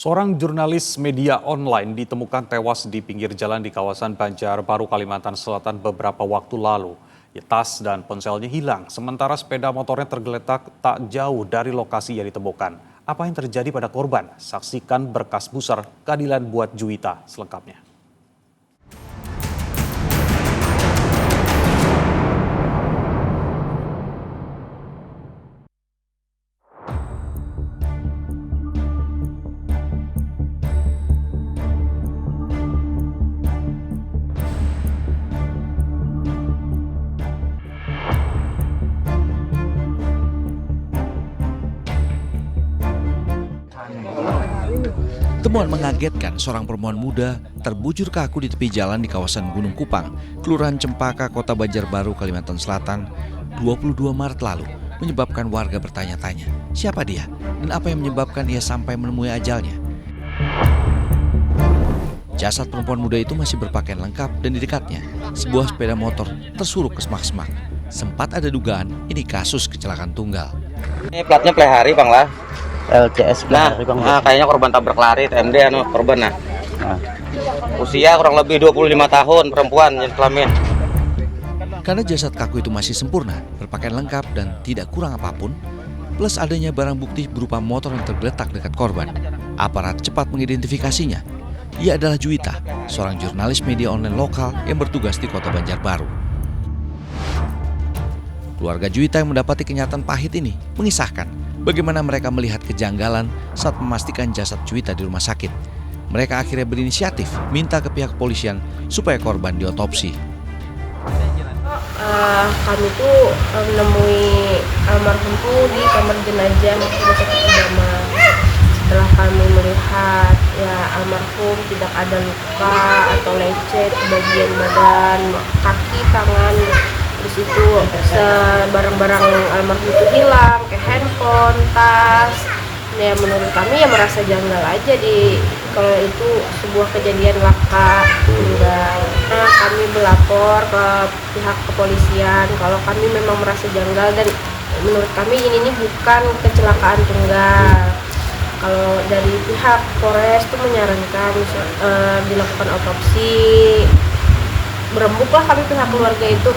Seorang jurnalis media online ditemukan tewas di pinggir jalan di kawasan Banjarbaru, Kalimantan Selatan beberapa waktu lalu. Tas dan ponselnya hilang, sementara sepeda motornya tergeletak tak jauh dari lokasi yang ditemukan. Apa yang terjadi pada korban? Saksikan berkas besar keadilan buat Juwita selengkapnya. Temuan mengagetkan, seorang perempuan muda terbujur kaku di tepi jalan di kawasan Gunung Kupang, Kelurahan Cempaka, Kota Banjarbaru, Kalimantan Selatan, 22 Maret lalu, menyebabkan warga bertanya-tanya, siapa dia dan apa yang menyebabkan ia sampai menemui ajalnya. Jasad perempuan muda itu masih berpakaian lengkap dan di dekatnya, sebuah sepeda motor tersuruk ke semak-semak. Sempat ada dugaan ini kasus kecelakaan tunggal. Ini platnya Plehari, Bang lah. LCS Nah, kayaknya korban tabrak lari TMD korban usia kurang lebih 25 tahun, perempuan yang kelamin. Karena jasad kaku itu masih sempurna, berpakaian lengkap dan tidak kurang apapun, plus adanya barang bukti berupa motor yang tergeletak dekat korban, aparat cepat mengidentifikasinya. Ia adalah Juwita, seorang jurnalis media online lokal yang bertugas di Kota Banjarbaru. Keluarga Juwita yang mendapati kenyataan pahit ini mengisahkan bagaimana mereka melihat kejanggalan saat memastikan jasad Juwita di rumah sakit. Mereka akhirnya berinisiatif minta ke pihak kepolisian supaya korban diotopsi. Kami tuh menemui almarhum tuh di kamar jenazah Rumah Sakit Udama. Setelah kami melihat ya almarhum tidak ada luka atau lecet di bagian badan, kaki, tangan. Terus itu barang-barang almarhum itu hilang, kayak handphone, tas. Ya menurut kami ya merasa janggal aja kalau itu sebuah kejadian laka tunggal. Nah, kami melapor ke pihak kepolisian kalau kami memang merasa janggal dan menurut kami ini bukan kecelakaan tunggal. Kalau dari pihak Polres itu menyarankan dilakukan otopsi, berembuklah kami pihak keluarga itu.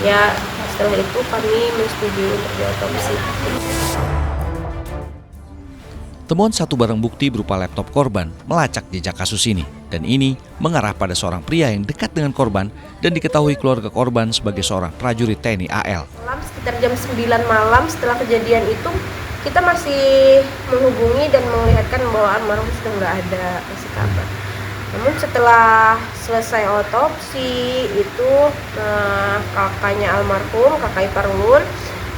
Ya, setelah itu kami menyetujui untuk diotopsi. Temuan satu barang bukti berupa laptop korban melacak jejak kasus ini. Dan ini mengarah pada seorang pria yang dekat dengan korban dan diketahui keluarga korban sebagai seorang prajurit TNI AL. Sekitar jam 9 malam setelah kejadian itu, kita masih menghubungi dan melihatkan bahwa almarhum sudah nggak ada kasih kabar. Namun setelah selesai otopsi itu kakaknya almarhum, kakak ipar ulun,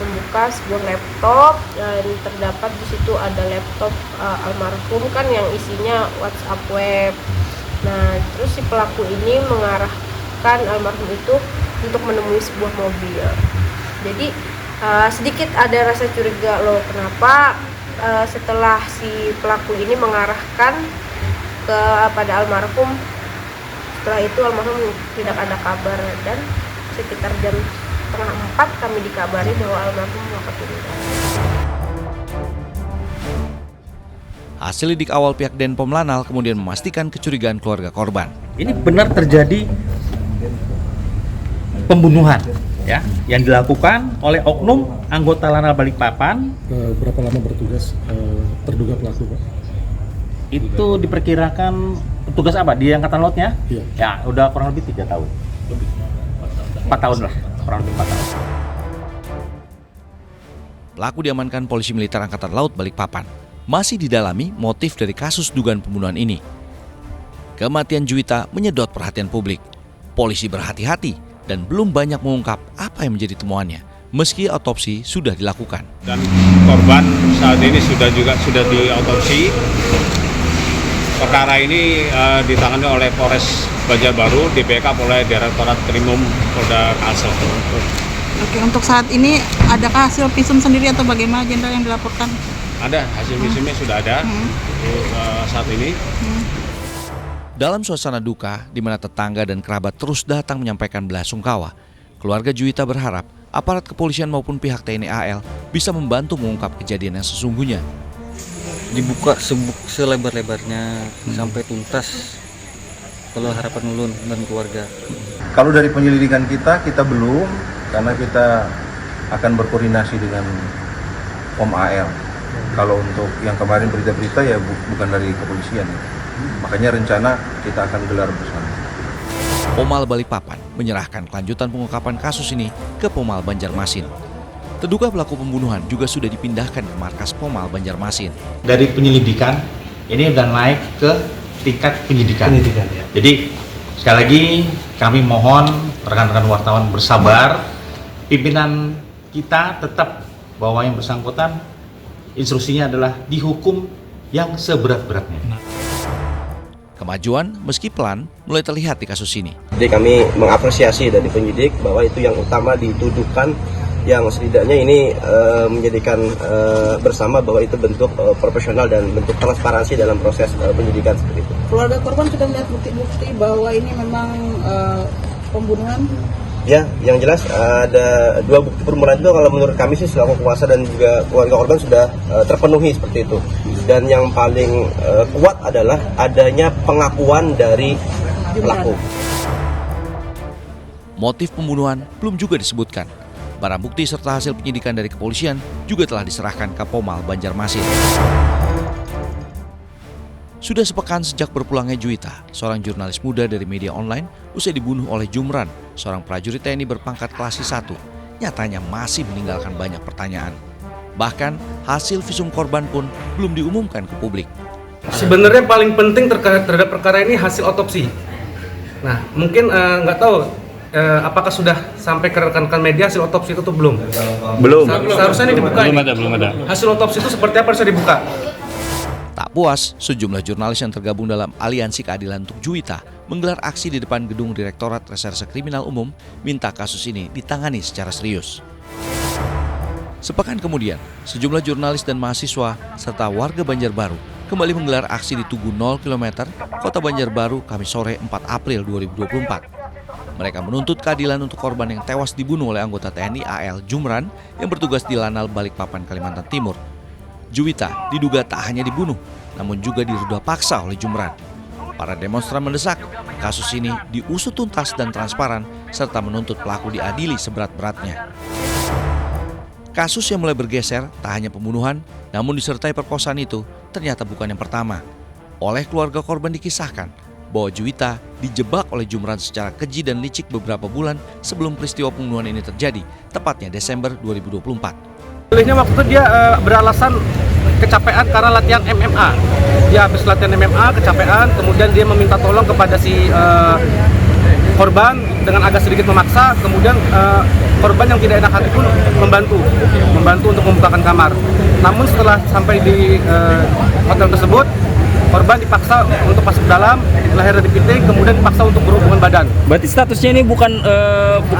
membuka sebuah laptop dan terdapat di situ ada laptop almarhum kan yang isinya WhatsApp web. Nah, terus si pelaku ini mengarahkan almarhum itu untuk menemui sebuah mobil. Jadi sedikit ada rasa curiga loh, kenapa setelah si pelaku ini mengarahkan pada almarhum, setelah itu almarhum tidak ada kabar dan sekitar jam 3:30 kami dikabari bahwa almarhum wafat dunia. Hasil lidik awal pihak Denpom Lanal kemudian memastikan kecurigaan keluarga korban. Ini benar terjadi pembunuhan ya yang dilakukan oleh oknum anggota Lanal Balikpapan. Berapa lama bertugas terduga pelaku, Pak? Itu diperkirakan tugas apa di angkatan lautnya? Iya. Ya udah kurang lebih 3 tahun, 4 tahun lah, kurang lebih 4 tahun. Pelaku diamankan Polisi Militer Angkatan Laut Balikpapan. Masih didalami motif dari kasus dugaan pembunuhan ini. Kematian Juwita menyedot perhatian publik. Polisi berhati-hati dan belum banyak mengungkap apa yang menjadi temuannya, meski otopsi sudah dilakukan. Dan korban saat ini sudah diotopsi. Perkara ini ditangani oleh Polres Banjarbaru, di-backup oleh Direktorat Krimum Polda Kalsel. Oke, untuk saat ini adakah hasil visum sendiri atau bagaimana Jenderal yang dilaporkan? Ada, hasil visumnya sudah ada saat ini. Dalam suasana duka, di mana tetangga dan kerabat terus datang menyampaikan belasungkawa, keluarga Juwita berharap aparat kepolisian maupun pihak TNI AL bisa membantu mengungkap kejadian yang sesungguhnya. dibuka selebar-lebarnya sampai tuntas kalau harapan ulun dan keluarga. Kalau dari penyelidikan kita belum, karena kita akan berkoordinasi dengan Pom AL. Kalau untuk yang kemarin berita-berita ya bukan dari kepolisian. Makanya rencana kita akan gelar bersama. Pomal Balikpapan menyerahkan kelanjutan pengungkapan kasus ini ke Pomal Banjarmasin. Terduga pelaku pembunuhan juga sudah dipindahkan ke markas Pomal Banjarmasin. Dari penyelidikan ini udah naik ke tingkat penyidikan. Ya. Jadi sekali lagi kami mohon rekan-rekan wartawan bersabar. Pimpinan kita tetap bahwa yang bersangkutan instruksinya adalah dihukum yang seberat-beratnya. Kemajuan meski pelan mulai terlihat di kasus ini. Jadi kami mengapresiasi dari penyidik bahwa itu yang utama dituduhkan, yang setidaknya ini menjadikan bersama bahwa itu bentuk profesional dan bentuk transparansi dalam proses penyidikan seperti itu. Keluarga korban sudah melihat bukti-bukti bahwa ini memang pembunuhan. Ya, yang jelas ada 2 bukti permulaan itu kalau menurut kami sih selaku kuasa dan juga keluarga korban sudah terpenuhi seperti itu. Dan yang paling kuat adalah adanya pengakuan dari pelaku. Motif pembunuhan belum juga disebutkan. Barang bukti serta hasil penyidikan dari kepolisian juga telah diserahkan ke Pomal Banjarmasin. Sudah sepekan sejak berpulangnya Juwita, seorang jurnalis muda dari media online, usai dibunuh oleh Jumran, seorang prajurit TNI berpangkat klasik 1, nyatanya masih meninggalkan banyak pertanyaan. Bahkan hasil visum korban pun belum diumumkan ke publik. Sebenarnya paling penting terhadap perkara ini hasil otopsi. Nah, mungkin nggak tahu apakah sudah sampai ke rekan-rekan media hasil otopsi itu tuh belum? Belum. Seharusnya ini dibuka. Belum ada. Hasil otopsi itu seperti apa harusnya dibuka? Tak puas, sejumlah jurnalis yang tergabung dalam Aliansi Keadilan untuk Juwita menggelar aksi di depan gedung Direktorat Reserse Kriminal Umum minta kasus ini ditangani secara serius. Sepekan kemudian, sejumlah jurnalis dan mahasiswa serta warga Banjarbaru kembali menggelar aksi di Tugu 0 km, Kota Banjarbaru, Kamis sore 4 April 2024. Mereka menuntut keadilan untuk korban yang tewas dibunuh oleh anggota TNI AL Jumran yang bertugas di Lanal Balikpapan, Kalimantan Timur. Juwita diduga tak hanya dibunuh, namun juga diruda paksa oleh Jumran. Para demonstran mendesak kasus ini diusut tuntas dan transparan, serta menuntut pelaku diadili seberat-beratnya. Kasus yang mulai bergeser tak hanya pembunuhan, namun disertai perkosaan itu ternyata bukan yang pertama. Oleh keluarga korban dikisahkan bahwa Juwita dijebak oleh Jumran secara keji dan licik beberapa bulan sebelum peristiwa pembunuhan ini terjadi, tepatnya Desember 2024. Pilihnya waktu itu dia beralasan kecapean karena latihan MMA. Dia habis latihan MMA, kecapean, kemudian dia meminta tolong kepada si korban dengan agak sedikit memaksa, kemudian korban yang tidak enak hati pun membantu untuk membukakan kamar. Namun setelah sampai di hotel tersebut, korban dipaksa untuk masuk dalam, lehernya dipiting, kemudian dipaksa untuk berhubungan badan. Berarti statusnya ini bukan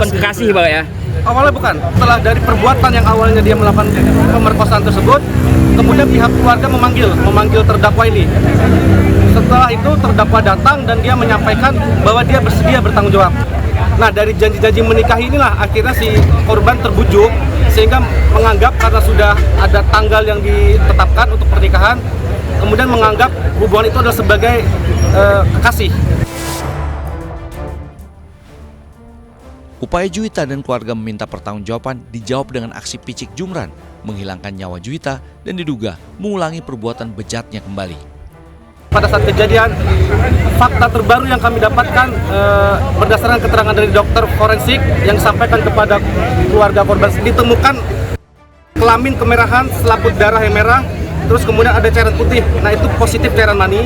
kekasih, Pak ya? Awalnya bukan. Setelah dari perbuatan yang awalnya dia melakukan pemerkosaan tersebut, kemudian pihak keluarga memanggil terdakwa ini. Setelah itu terdakwa datang dan dia menyampaikan bahwa dia bersedia bertanggung jawab. Nah, dari janji-janji menikahi inilah akhirnya si korban terbujuk sehingga menganggap karena sudah ada tanggal yang ditetapkan untuk pernikahan, kemudian menganggap hubungan itu adalah sebagai kekasih. Upaya Juwita dan keluarga meminta pertanggungjawaban dijawab dengan aksi picik Jumran, menghilangkan nyawa Juwita dan diduga mengulangi perbuatan bejatnya kembali. Pada saat kejadian, fakta terbaru yang kami dapatkan berdasarkan keterangan dari dokter forensik yang disampaikan kepada keluarga korban, ditemukan kelamin kemerahan, selaput darah yang merah, terus kemudian ada cairan putih. Nah, itu positif cairan mani.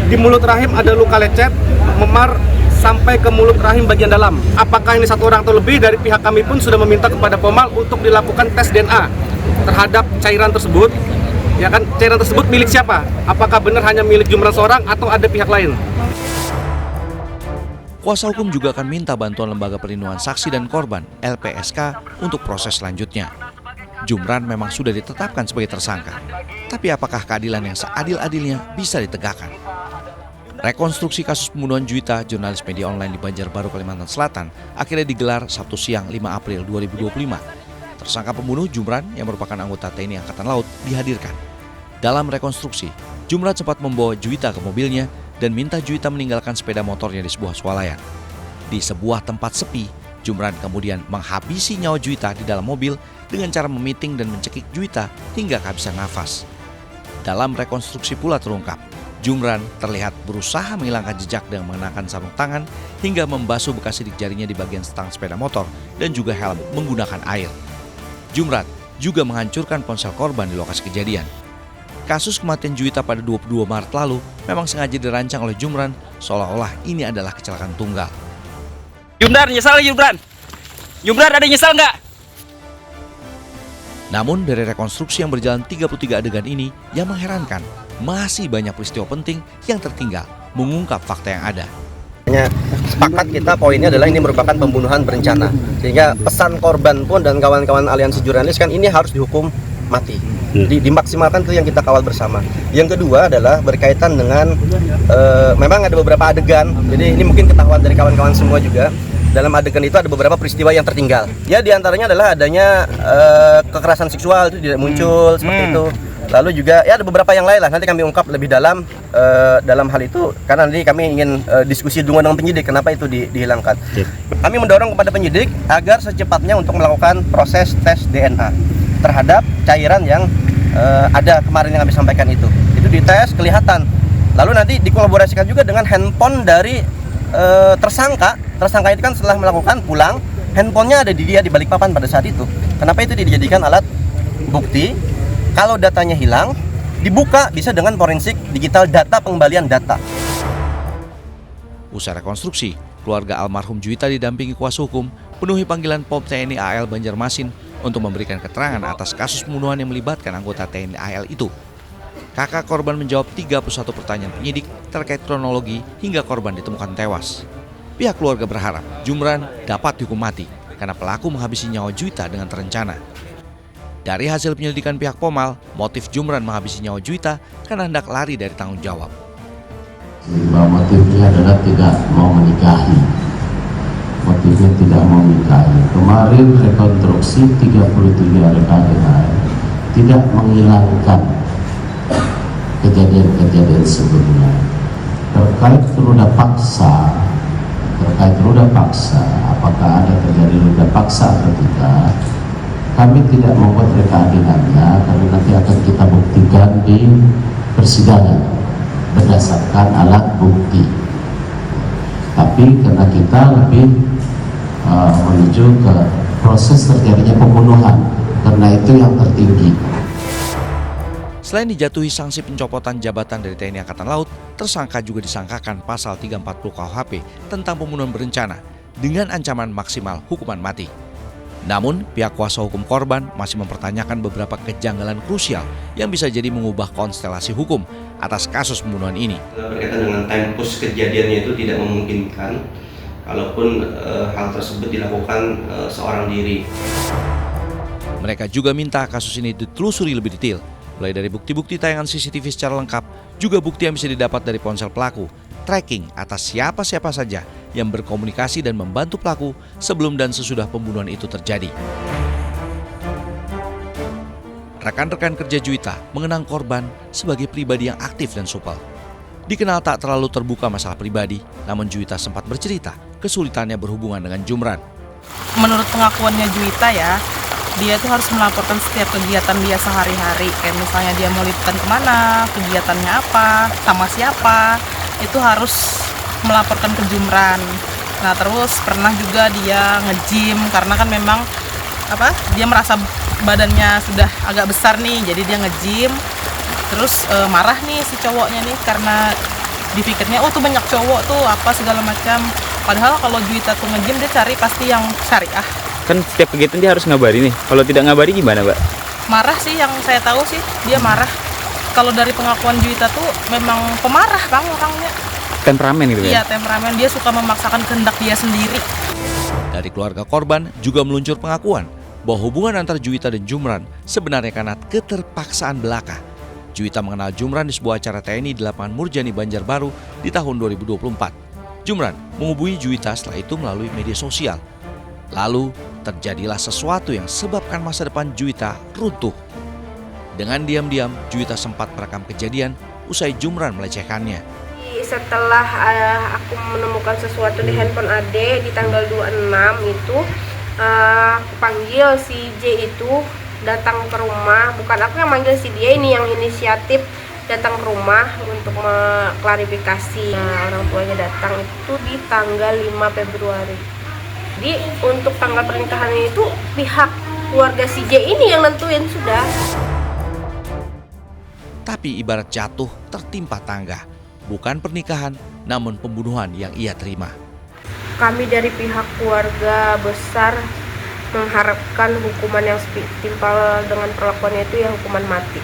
Di mulut rahim ada luka lecet, memar sampai ke mulut rahim bagian dalam. Apakah ini satu orang atau lebih, dari pihak kami pun sudah meminta kepada Pomal untuk dilakukan tes DNA terhadap cairan tersebut. Ya kan, cairan tersebut milik siapa? Apakah benar hanya milik Jumran seorang atau ada pihak lain? Kuasa hukum juga akan minta bantuan Lembaga Perlindungan Saksi dan Korban (LPSK) untuk proses selanjutnya. Jumran memang sudah ditetapkan sebagai tersangka, tapi apakah keadilan yang seadil-adilnya bisa ditegakkan? Rekonstruksi kasus pembunuhan Juwita, jurnalis media online di Banjarbaru, Kalimantan Selatan, akhirnya digelar Sabtu siang 5 April 2025. Tersangka pembunuh Jumran yang merupakan anggota TNI Angkatan Laut dihadirkan. Dalam rekonstruksi, Jumran sempat membawa Juwita ke mobilnya dan minta Juwita meninggalkan sepeda motornya di sebuah swalayan. Di sebuah tempat sepi, Jumran kemudian menghabisi nyawa Juwita di dalam mobil dengan cara memiting dan mencekik Juwita hingga kehabisan nafas. Dalam rekonstruksi pula terungkap, Jumran terlihat berusaha menghilangkan jejak dengan mengenakan sarung tangan hingga membasuh bekas sidik jarinya di bagian stang sepeda motor dan juga helm menggunakan air. Jumran juga menghancurkan ponsel korban di lokasi kejadian. Kasus kematian Juwita pada 22 Maret lalu memang sengaja dirancang oleh Jumran seolah-olah ini adalah kecelakaan tunggal. Jumran, nyesal Jumran? Jumran ada nyesal nggak? Namun dari rekonstruksi yang berjalan 33 adegan ini yang mengherankan, masih banyak peristiwa penting yang tertinggal mengungkap fakta yang ada. Sepakat kita poinnya adalah ini merupakan pembunuhan berencana. Sehingga pesan korban pun dan kawan-kawan aliansi jurnalis kan ini harus dihukum mati. Dimaksimalkan itu yang kita kawal bersama. Yang kedua adalah berkaitan dengan memang ada beberapa adegan. Jadi ini mungkin ketahuan dari kawan-kawan semua juga. Dalam adegan itu ada beberapa peristiwa yang tertinggal. Ya diantaranya adalah adanya kekerasan seksual itu tidak muncul seperti itu. Lalu juga ya ada beberapa yang lain lah. Nanti kami ungkap lebih dalam hal itu karena nanti kami ingin diskusi dengan penyidik kenapa itu dihilangkan. Kami mendorong kepada penyidik agar secepatnya untuk melakukan proses tes DNA terhadap cairan yang ada kemarin yang kami sampaikan itu. Itu dites kelihatan. Lalu nanti dikolaborasikan juga dengan handphone dari tersangka. Tersangka itu kan setelah melakukan pulang, handphonenya ada di dia di Balikpapan pada saat itu. Kenapa itu dijadikan alat bukti? Kalau datanya hilang, dibuka bisa dengan forensik digital data pengembalian data. Usai rekonstruksi, keluarga almarhum Juwita didampingi kuasa hukum penuhi panggilan Pom TNI AL Banjarmasin untuk memberikan keterangan atas kasus pembunuhan yang melibatkan anggota TNI AL itu. Kakak korban menjawab 31 pertanyaan penyidik terkait kronologi hingga korban ditemukan tewas. Pihak keluarga berharap Jumran dapat dihukum mati karena pelaku menghabisi nyawa Juwita dengan terencana. Dari hasil penyelidikan pihak Pomal, motif Jumran menghabisi nyawa Juwita karena hendak lari dari tanggung jawab. Bahwa motifnya adalah tidak mau menikahi. Motifnya tidak mau menikahi. Kemarin rekonstruksi 33 adegan tidak menghilangkan kejadian-kejadian sebelumnya. Terkait ruda paksa, apakah ada terjadi ruda paksa atau tidak, kami tidak membuat reka adegannya karena nanti akan kita buktikan di persidangan berdasarkan alat bukti. Tapi karena kita lebih menuju ke proses terjadinya pembunuhan, karena itu yang tertinggi. Selain dijatuhi sanksi pencopotan jabatan dari TNI Angkatan Laut, tersangka juga disangkakan pasal 340 KUHP tentang pembunuhan berencana dengan ancaman maksimal hukuman mati. Namun, pihak kuasa hukum korban masih mempertanyakan beberapa kejanggalan krusial yang bisa jadi mengubah konstelasi hukum atas kasus pembunuhan ini. Berkaitan dengan tempus kejadiannya itu tidak memungkinkan, kalaupun hal tersebut dilakukan seorang diri. Mereka juga minta kasus ini ditelusuri lebih detail, mulai dari bukti-bukti tayangan CCTV secara lengkap, juga bukti yang bisa didapat dari ponsel pelaku, tracking atas siapa-siapa saja yang berkomunikasi dan membantu pelaku sebelum dan sesudah pembunuhan itu terjadi. Rekan-rekan kerja Juwita mengenang korban sebagai pribadi yang aktif dan supel. Dikenal tak terlalu terbuka masalah pribadi, namun Juwita sempat bercerita kesulitannya berhubungan dengan Jumran. Menurut pengakuannya Juwita ya, dia tuh harus melaporkan setiap kegiatan dia sehari-hari. Kayak misalnya dia mau liputan kemana, kegiatannya apa, sama siapa, itu harus melaporkan ke Jumran. Nah terus pernah juga dia nge-gym karena kan memang dia merasa badannya sudah agak besar nih, jadi dia nge-gym. Terus marah nih si cowoknya nih karena dipikirnya tuh banyak cowok tuh apa segala macam. Padahal kalau Juwita tuh nge-gym dia cari pasti yang syariah. Kan setiap kegiatan dia harus ngabari nih. Kalau tidak ngabari gimana, Mbak? Marah sih, yang saya tahu sih dia marah. Kalau dari pengakuan Juwita tuh memang pemarah Bang orangnya. Temperamen gitu ya? Iya, temperamen. Dia suka memaksakan kehendak dia sendiri. Dari keluarga korban juga meluncur pengakuan bahwa hubungan antara Juwita dan Jumran sebenarnya karena keterpaksaan belaka. Juwita mengenal Jumran di sebuah acara TNI di lapangan Murjani Banjarbaru di tahun 2024. Jumran menghubungi Juwita setelah itu melalui media sosial. Lalu terjadilah sesuatu yang sebabkan masa depan Juwita runtuh. Dengan diam-diam, Juwita sempat merekam kejadian usai Jumran melecehkannya. Setelah aku menemukan sesuatu di handphone Ade di tanggal 26 itu, aku panggil si J itu datang ke rumah. Bukan aku yang manggil, si dia ini yang inisiatif datang ke rumah untuk mengklarifikasi. Orang tuanya datang itu di tanggal 5 Februari. Jadi untuk tanggal pernikahan itu pihak keluarga si J ini yang nentuin sudah. Tapi ibarat jatuh tertimpa tangga, bukan pernikahan namun pembunuhan yang ia terima. Kami dari pihak keluarga besar mengharapkan hukuman yang setimpal dengan perlakuannya itu ya hukuman mati.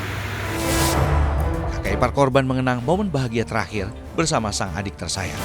Kakak ipar korban mengenang momen bahagia terakhir bersama sang adik tersayang.